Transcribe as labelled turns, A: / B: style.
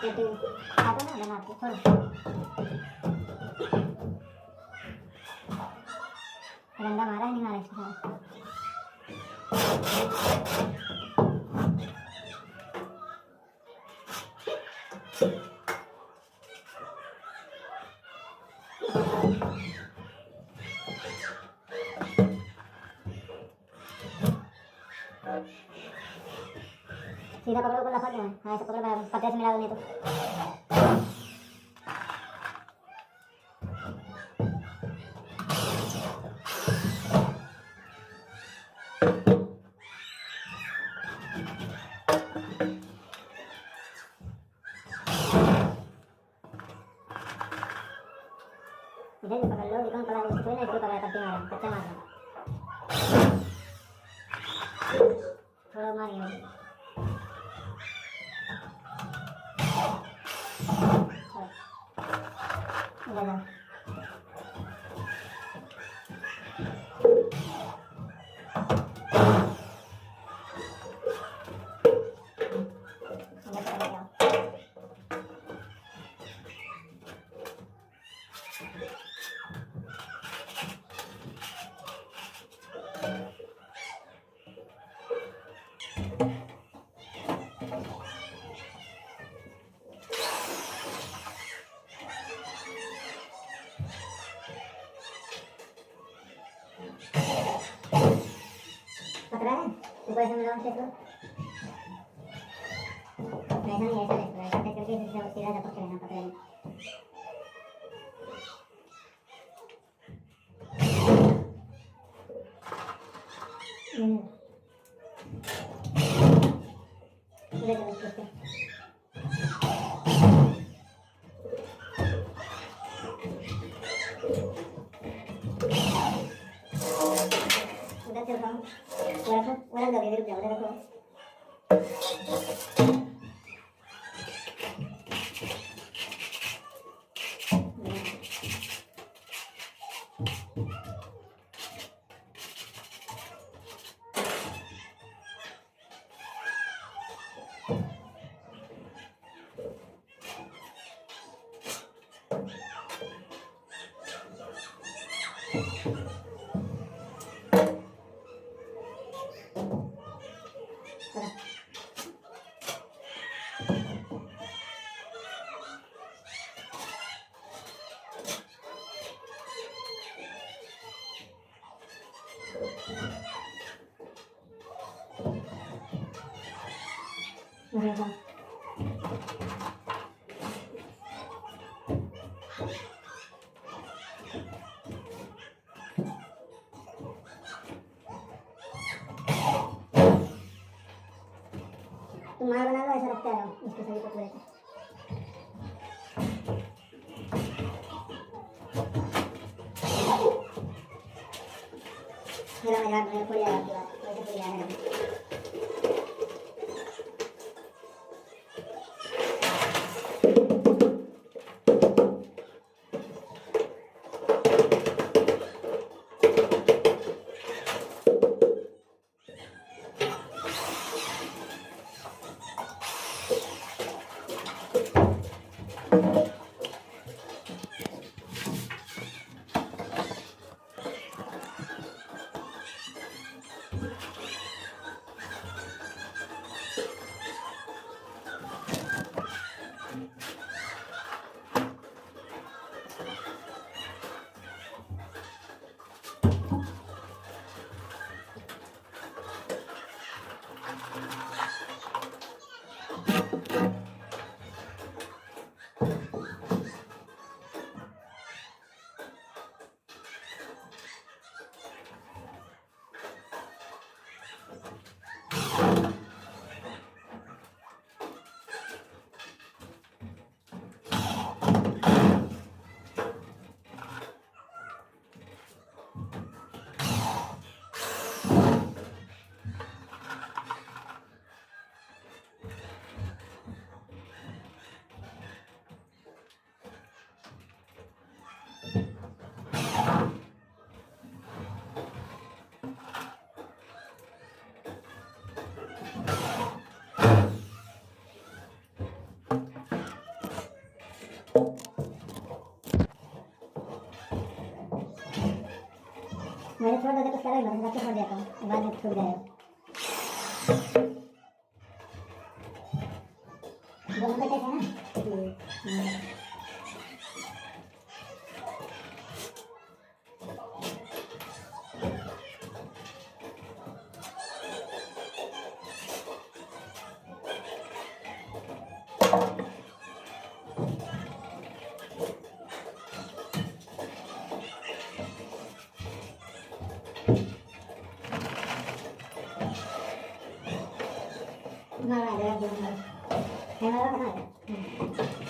A: Bebek Gypsum. Randa marah ini marah sekarang. सीधा पकड़ो, ऊपर लफा क्यों है? हाँ ऐसे पकड़ो बराबर, पतले से मिला दो नहीं तो। इधर भी पकड़ लो, ये कौन पकड़ा है? इसको नहीं, इसको पकड़ा, तब मारो, कच्चा मार दो, थोड़ा मारिए। इधर जाओ, इधर पकड़ के आओ। पकड़ा है? ऊपर से मिलाओ, शेक लो। ऐसा नहीं, ऐसा नहीं, ऐसा करके सीधा सीधा झपक के रहना, पकड़े नहीं। इधर चलो, इसके उधर से उठाओ, वो रखो, वो रख दोगे, रुक जाओ, उधर रखो। तुम्हारा बना लो, ऐसा रखते आ जाओ इसके सभी टुकड़े को। मेरा मजाक नहीं, थोड़ी आराम की बात, वैसे थोड़ी आराम है। मैंने छोड़ दिया, कुछ करा ही मतलब छोड़ दिया था, बाद में छूट जाएगा। दोनों का कैसा है ना? मारा दे, मारा, है मारा कहाँ है?